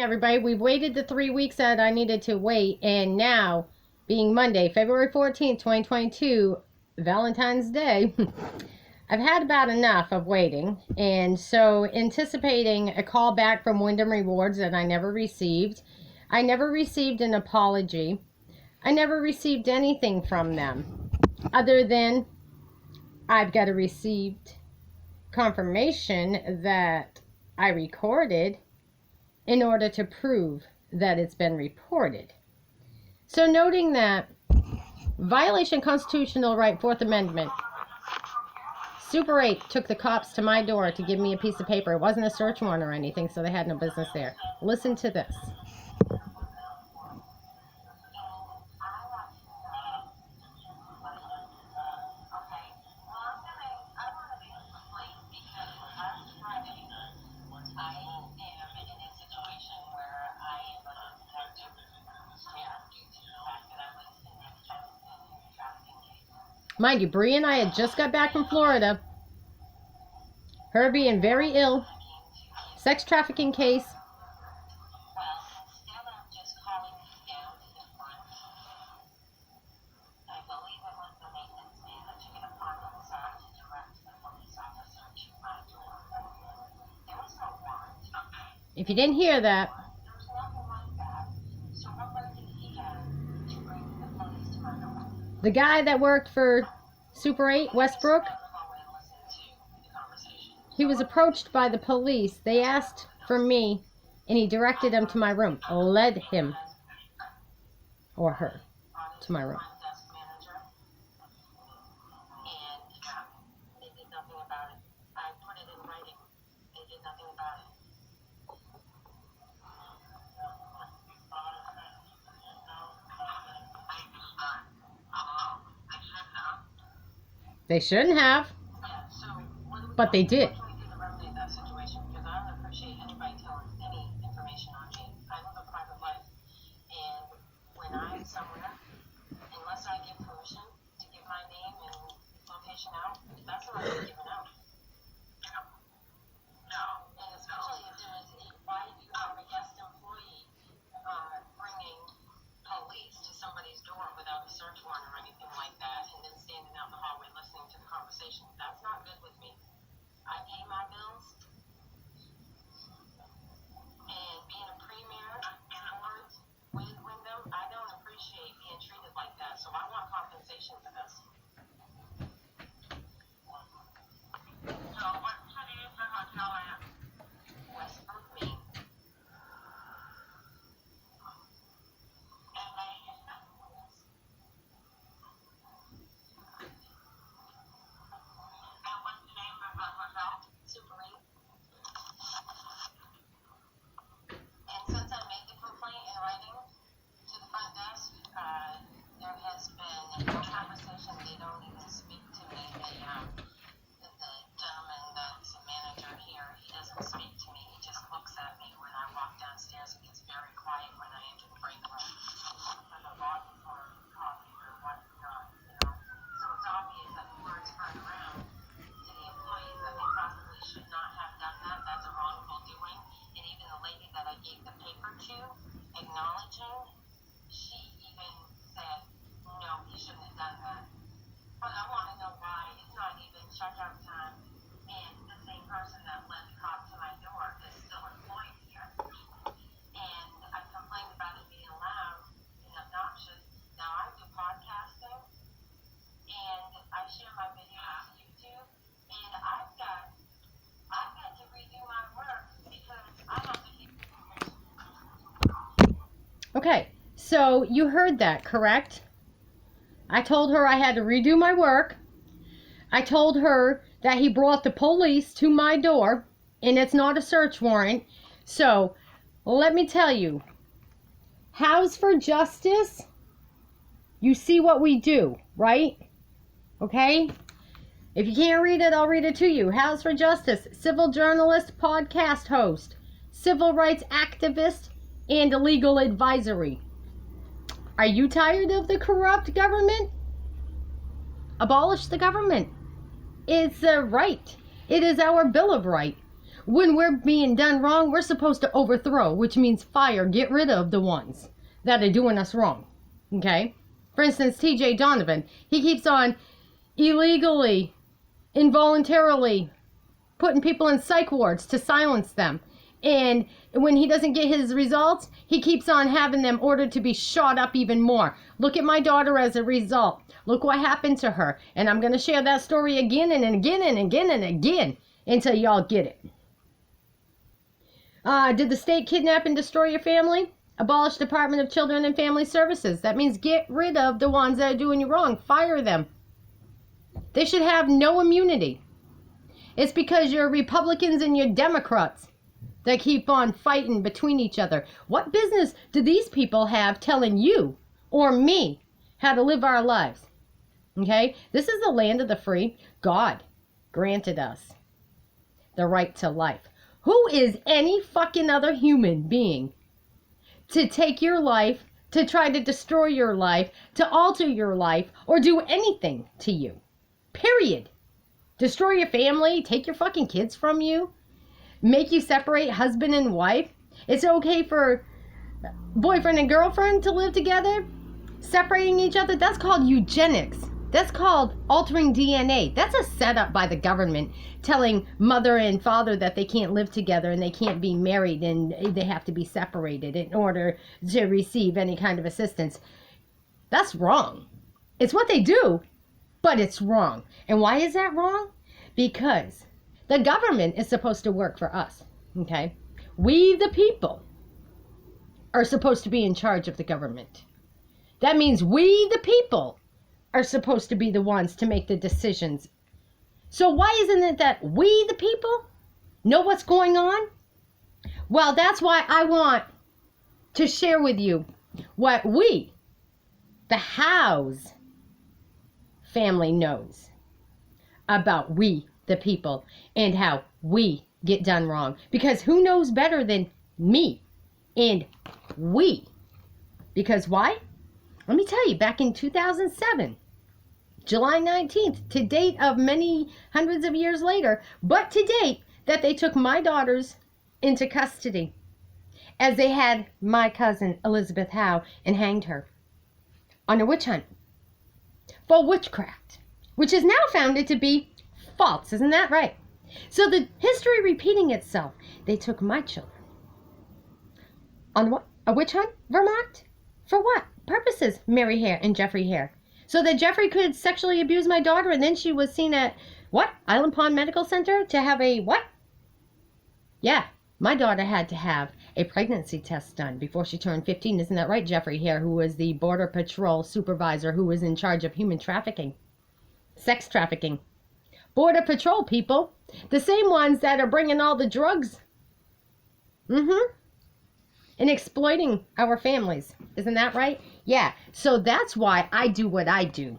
everybody. We've waited the 3 weeks that I needed to wait, and now, being Monday, February 14th, 2022, Valentine's Day, I've had about enough of waiting, and so anticipating a call back from Wyndham Rewards that I never received. I never received an apology. I never received anything from them, other than I've got a received confirmation that I recorded in order to prove that it's been reported. So noting that violation of constitutional right, Fourth Amendment, Super 8 took the cops to my door to give me a piece of paper. It wasn't a search warrant or anything, so they had no business there. Listen to this. Mind you, Bree and I had just got back from Florida. Her being very ill. Sex trafficking case. If you didn't hear that, the guy that worked for Super 8, Westbrook, he was approached by the police. They asked for me, and he directed him to my room, led him or her to my room. They shouldn't have, but they did. That's not good with me. I pay my bills, and being a premier with Wyndham, I don't appreciate being treated like that, so I want compensation for this. So what city is the hotel at? Westbrook, Maine. Okay, so you heard that, correct? I told her I had to redo my work. I told her that he brought the police to my door, and it's not a search warrant. So, let me tell you, House for Justice, you see what we do, right? Okay? If you can't read it, I'll read it to you. House for Justice, civil journalist, podcast host, civil rights activist, and legal advisory. Are you tired of the corrupt government? Abolish the government. It's a right. It is our Bill of Rights. When we're being done wrong, we're supposed to overthrow, which means fire, get rid of the ones that are doing us wrong. Okay? For instance, TJ Donovan, he keeps on illegally, involuntarily putting people in psych wards to silence them. And when he doesn't get his results, he keeps on having them ordered to be shot up even more. Look at my daughter as a result. Look what happened to her. And I'm going to share that story again and again and again and again until y'all get it. Did the state kidnap and destroy your family? Abolish Department of Children and Family Services. That means get rid of the ones that are doing you wrong. Fire them. They should have no immunity. It's because you're Republicans and you're Democrats that keep on fighting between each other. What business do these people have telling you or me how to live our lives? Okay? This is the land of the free. God granted us the right to life. Who is any fucking other human being to take your life, to try to destroy your life, to alter your life, or do anything to you? Period. Destroy your family, take your fucking kids from you, make you separate husband and wife. It's okay for boyfriend and girlfriend to live together, separating each other. That's called eugenics. That's called altering DNA. That's a setup by the government telling mother and father that they can't live together and they can't be married and they have to be separated in order to receive any kind of assistance. That's wrong. It's what they do, but it's wrong. And why is that wrong? Because the government is supposed to work for us, okay? We, the people, are supposed to be in charge of the government. That means we, the people, are supposed to be the ones to make the decisions. So why isn't it that we, the people, know what's going on? Well, that's why I want to share with you what we, the House family, knows about we, the people, and how we get done wrong. Because who knows better than me and we? Because why? Let me tell you, back in 2007, July 19th, to date of many hundreds of years later, but to date, that they took my daughters into custody as they had my cousin Elizabeth Howe and hanged her on a witch hunt for witchcraft, which is now founded to be false. Isn't that right? So the history repeating itself. They took my children on what? A witch hunt? Vermont? For what purposes? Mary Hare and Jeffrey Hare. So that Jeffrey could sexually abuse my daughter, and then she was seen at, what? Island Pond Medical Center to have a what? Yeah, my daughter had to have a pregnancy test done before she turned 15. Isn't that right, Jeffrey Hare, who was the Border Patrol supervisor who was in charge of human trafficking, sex trafficking. Border Patrol people, the same ones that are bringing all the drugs. And exploiting our families. Isn't that right? Yeah. So that's why I do what I do.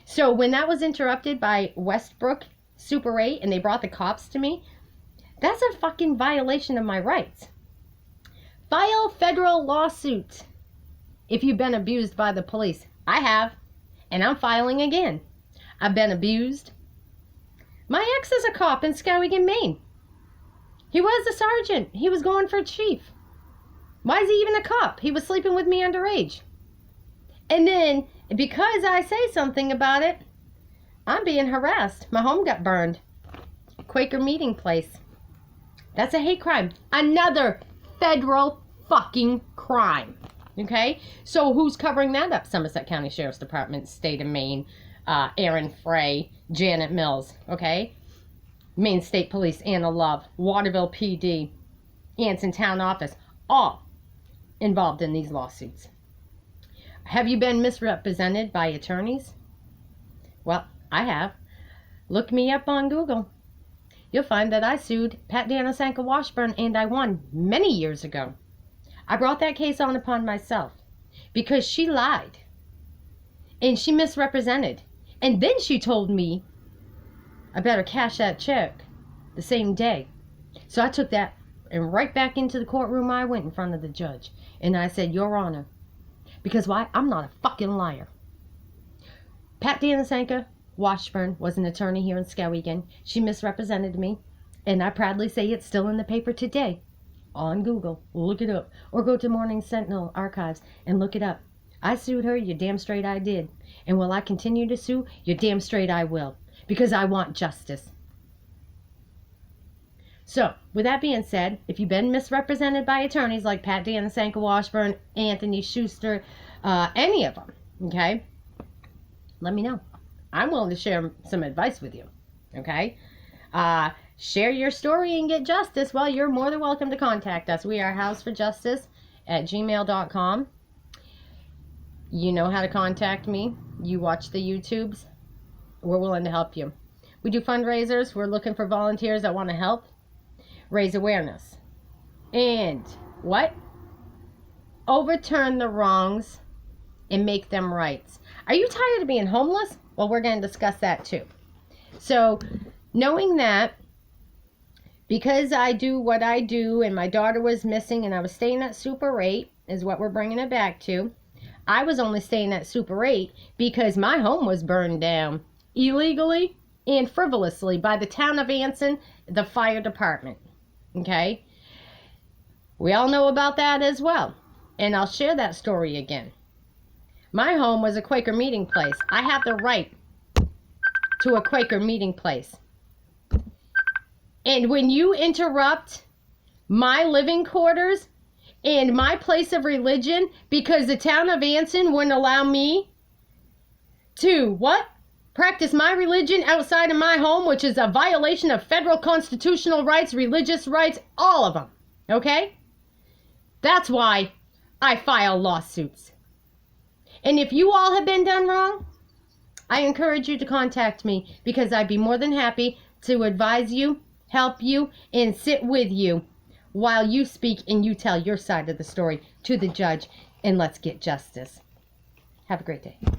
So when that was interrupted by Westbrook Super 8 and they brought the cops to me, that's a fucking violation of my rights. File federal lawsuit if you've been abused by the police. I have. And I'm filing again. I've been abused. My ex is a cop in Skowhegan, Maine. He was a sergeant. He was going for chief. Why is he even a cop? He was sleeping with me underage. And then, because I say something about it, I'm being harassed. My home got burned. Quaker meeting place. That's a hate crime. Another federal fucking crime. Okay? So who's covering that up? Somerset County Sheriff's Department, State of Maine, Aaron Frey, Janet Mills. Okay? Maine State Police, Anna Love, Waterville PD, Anson Town Office. All involved in these lawsuits. Have you been misrepresented by attorneys? Well, I have. Look me up on Google. You'll find that I sued Pat Danasanka Washburn and I won many years ago. I brought that case on upon myself because she lied and she misrepresented. And then she told me I better cash that check the same day. So I took that and right back into the courtroom I went in front of the judge. And I said, Your Honor. Because why? I'm not a fucking liar. Pat Danasanka Washburn was an attorney here in Skowhegan. She misrepresented me. And I proudly say it's still in the paper today on Google. Look it up. Or go to Morning Sentinel archives and look it up. I sued her, you're damn straight I did. And will I continue to sue? You're damn straight I will. Because I want justice. So, with that being said, if you've been misrepresented by attorneys like Pat Danasanka Washburn, Anthony Schuster, any of them, okay, let me know. I'm willing to share some advice with you, okay? Share your story and get justice. Well, you're more than welcome to contact us. We are houseforjustice@gmail.com. You know how to contact me. You watch the YouTubes. We're willing to help you. We do fundraisers. We're looking for volunteers that want to help raise awareness. And what? Overturn the wrongs and make them rights. Are you tired of being homeless? Well, we're going to discuss that too. So, knowing that, because I do what I do and my daughter was missing and I was staying at Super 8, is what we're bringing it back to. I was only staying at Super 8 because my home was burned down illegally and frivolously by the town of Anson, the fire department. Okay? We all know about that as well. And I'll share that story again. My home was a Quaker meeting place. I have the right to a Quaker meeting place. And when you interrupt my living quarters and my place of religion because the town of Anson wouldn't allow me to, what? Practice my religion outside of my home, which is a violation of federal constitutional rights, religious rights, all of them. Okay? That's why I file lawsuits. And if you all have been done wrong, I encourage you to contact me because I'd be more than happy to advise you, help you, and sit with you while you speak and you tell your side of the story to the judge, and let's get justice. Have a great day.